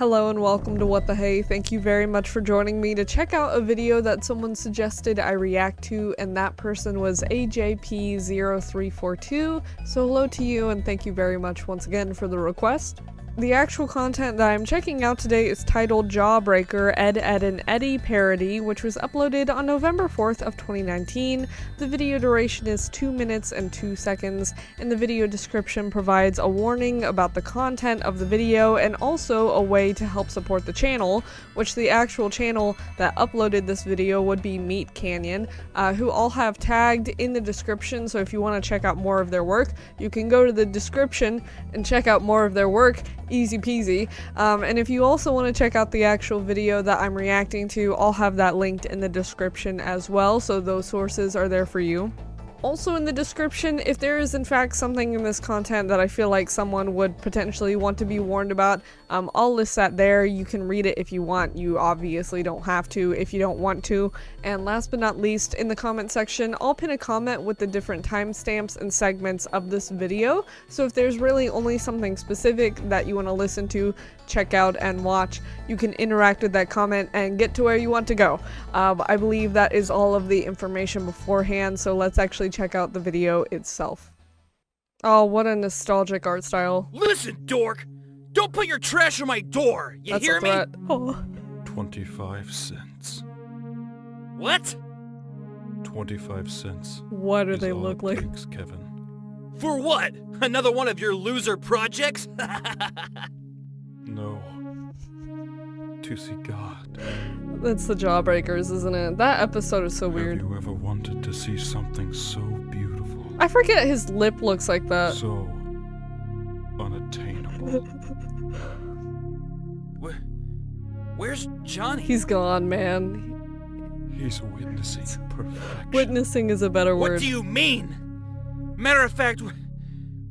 Hello and welcome to What the Hey. Thank you very much for joining me to check out a video that someone suggested I react to, and that person was AJP0342. So hello to you and thank you very much once again for the request. The actual content that I'm checking out today is titled Jawbreaker Ed, and Eddy Parody, which was uploaded on November 4th of 2019. The video duration is 2 minutes and 2 seconds, and the video description provides a warning about the content of the video and also a way to help support the channel, which the actual channel that uploaded this video would be MeatCanyon, who I'll have tagged in the description, so if you want to check out more of their work, you can go to the description and check out more of their work. Easy peasy. And if you also want to check out the actual video that I'm reacting to, I'll have that linked in the description as well, so those sources are there for you. Also in the description, if there is in fact something in this content that I feel like someone would potentially want to be warned about, I'll list that there. You can read it if you want. You obviously don't have to if you don't want to. And last but not least, in the comment section, I'll pin a comment with the different timestamps and segments of this video. So if there's really only something specific that you want to listen to, check out and watch, you can interact with that comment and get to where you want to go. I believe that is all of the information beforehand, so let's actually check out the video itself. Oh, what a nostalgic art style. Listen, dork! Don't put your trash on my door! You That's hear a threat. me? Oh. 25 cents. What? 25 cents. What do is they all look it like? takes, Kevin. For what? Another one of your loser projects? No. To see God. That's the Jawbreakers, isn't it? That episode is so weird. Have you ever wanted to see something so beautiful? I forget his lip looks like that. So unattainable. Where's Johnny? He's gone, man. He's witnessing perfection. Witnessing is a better word. What do you mean? Matter of fact,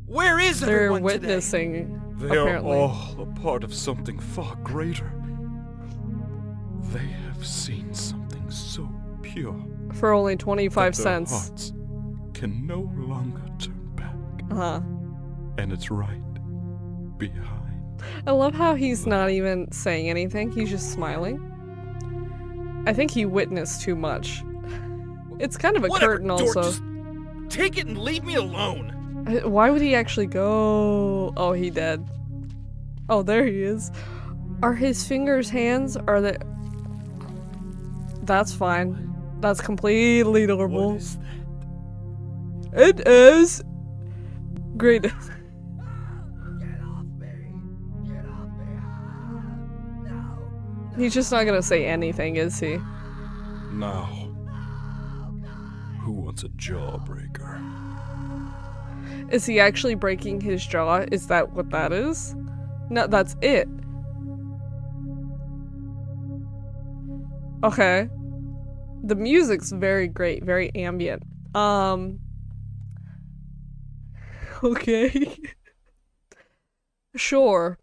where is They're everyone witnessing, They apparently. are all a part of something far greater. They have seen something so pure For only 25 that their cents. hearts can no longer turn back. Uh-huh. And it's right behind. I love how he's not even saying anything, he's just smiling. I think he witnessed too much. It's kind of a Whatever, curtain dork, also. just take it and leave me alone. Why would he actually go? Oh, he dead. Oh, there he is. Are his fingers hands? Are they... That's fine. That's completely normal. What is that? It is... Great. Get off me. Get off me. No. He's just not gonna say anything, is he? Now, who wants a jawbreaker? Is he actually breaking his jaw? Is that what that is? No, that's it. Okay. The music's very great, very ambient. Okay. Sure.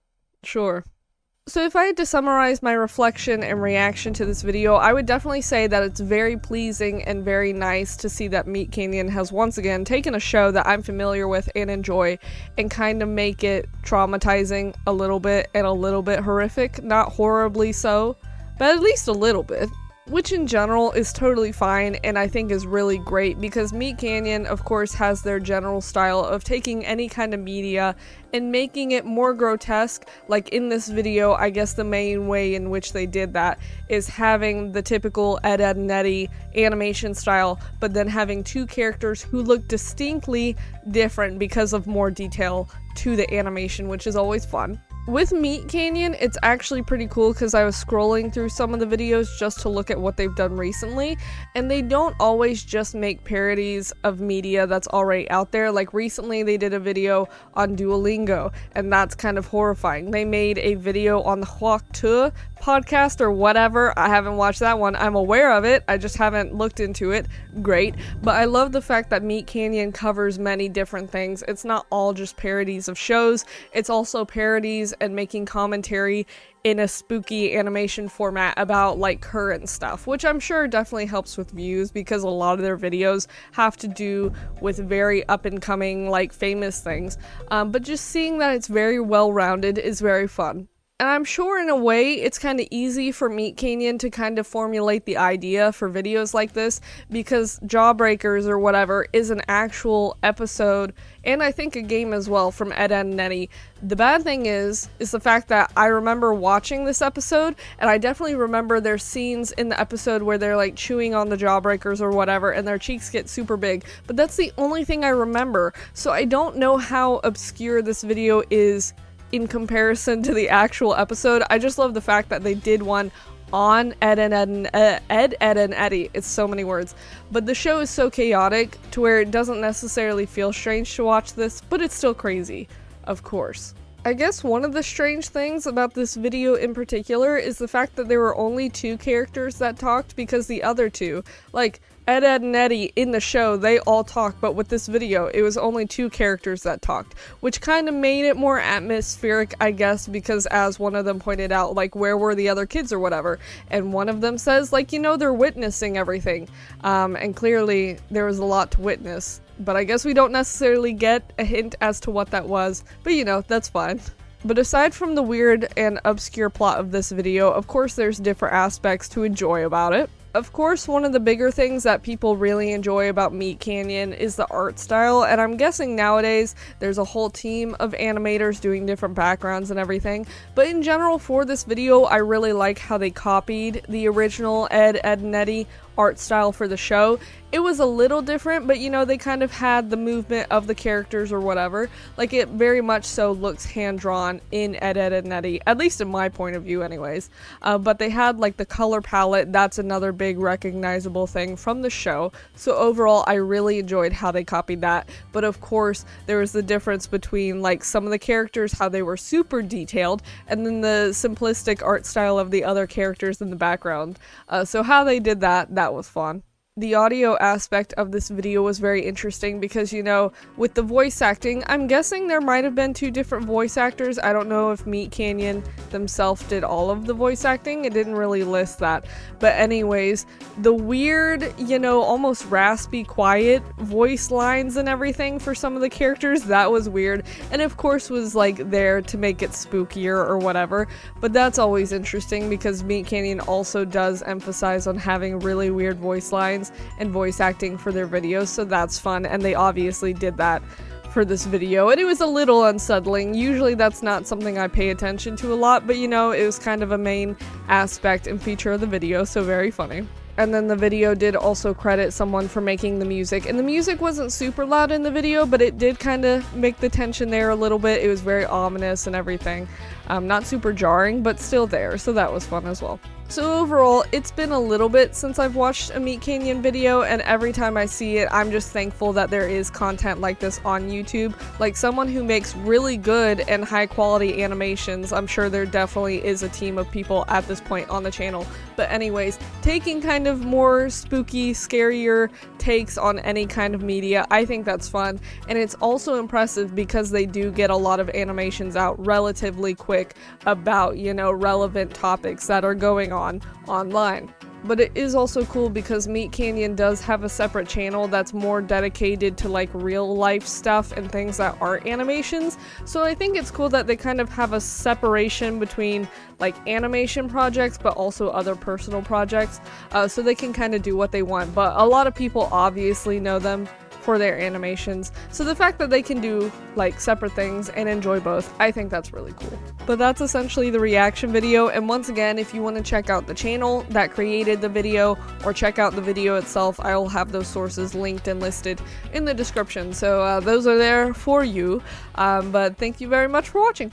So if I had to summarize my reflection and reaction to this video, I would definitely say that it's very pleasing and very nice to see that MeatCanyon has once again taken a show that I'm familiar with and enjoy and kind of make it traumatizing a little bit and a little bit horrific. Not horribly so, but at least a little bit. Which in general is totally fine and I think is really great because MeatCanyon of course has their general style of taking any kind of media and making it more grotesque. Like in this video, I guess the main way in which they did that is having the typical Ed, and Eddy animation style, but then having two characters who look distinctly different because of more detail to the animation, which is always fun. With MeatCanyon, it's actually pretty cool because I was scrolling through some of the videos just to look at what they've done recently, and they don't always just make parodies of media that's already out there. Like recently they did a video on Duolingo, and that's kind of horrifying. They made a video on the Huac Tu podcast or whatever. I haven't watched that one. I'm aware of it, I just haven't looked into it. Great. But I love the fact that MeatCanyon covers many different things. It's not all just parodies of shows, it's also parodies and making commentary in a spooky animation format about like current stuff, which I'm sure definitely helps with views because a lot of their videos have to do with very up and coming like famous things. But just seeing that it's very well rounded is very fun. And I'm sure in a way it's kind of easy for MeatCanyon to kind of formulate the idea for videos like this, because Jawbreakers or whatever is an actual episode, and I think a game as well, from Ed, Edd and Eddy. The bad thing is the fact that I remember watching this episode, and I definitely remember there's scenes in the episode where they're like chewing on the Jawbreakers or whatever, and their cheeks get super big, but that's the only thing I remember, so I don't know how obscure this video is in comparison to the actual episode. I just love the fact that they did one on Ed, Edd and Eddy. It's so many words. But the show is so chaotic to where it doesn't necessarily feel strange to watch this, but it's still crazy, of course. I guess one of the strange things about this video in particular is the fact that there were only 2 characters that talked, because the other 2, like Ed, Edd and Eddy in the show, they all talk, but with this video, it was only 2 characters that talked, which kind of made it more atmospheric, I guess, because as one of them pointed out, like, where were the other kids or whatever, and one of them says, like, you know, they're witnessing everything, and clearly there was a lot to witness, but I guess we don't necessarily get a hint as to what that was, but you know, that's fine. But aside from the weird and obscure plot of this video, of course there's different aspects to enjoy about it. Of course, one of the bigger things that people really enjoy about MeatCanyon is the art style, and I'm guessing nowadays there's a whole team of animators doing different backgrounds and everything, but in general for this video I really like how they copied the original Ed, Edd and Eddy art style for the show. It was a little different, but you know, they kind of had the movement of the characters or whatever. Like, it very much so looks hand-drawn in Ed, Edd and Eddy, at least in my point of view anyways. But they had like the color palette, that's another big recognizable thing from the show. So overall, I really enjoyed how they copied that. But of course, there was the difference between like some of the characters, how they were super detailed, and then the simplistic art style of the other characters in the background. So how they did that was fun. The audio aspect of this video was very interesting because, you know, with the voice acting, I'm guessing there might have been 2 different voice actors. I don't know if MeatCanyon themselves did all of the voice acting. It didn't really list that. But anyways, the weird, you know, almost raspy, quiet voice lines and everything for some of the characters, that was weird. And of course was like there to make it spookier or whatever. But that's always interesting because MeatCanyon also does emphasize on having really weird voice lines and voice acting for their videos, so that's fun, and they obviously did that for this video, and it was a little unsettling. Usually that's not something I pay attention to a lot, but you know, it was kind of a main aspect and feature of the video, so very funny. And then the video did also credit someone for making the music, and the music wasn't super loud in the video, but it did kind of make the tension there a little bit. It was very ominous and everything. Not super jarring, but still there, so that was fun as well. So overall, it's been a little bit since I've watched a MeatCanyon video, and every time I see it, I'm just thankful that there is content like this on YouTube. Like, someone who makes really good and high quality animations, I'm sure there definitely is a team of people at this point on the channel. But anyways, taking kind of more spooky, scarier takes on any kind of media, I think that's fun. And it's also impressive because they do get a lot of animations out relatively quick about, you know, relevant topics that are going on online. But it is also cool because MeatCanyon does have a separate channel that's more dedicated to like real life stuff and things that aren't animations. So I think it's cool that they kind of have a separation between like animation projects but also other personal projects, so they can kind of do what they want. But a lot of people obviously know them for their animations, so the fact that they can do like separate things and enjoy both, I think that's really cool. But that's essentially the reaction video, and once again, if you want to check out the channel that created the video or check out the video itself, I will have those sources linked and listed in the description, so those are there for you. But thank you very much for watching.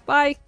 Bye!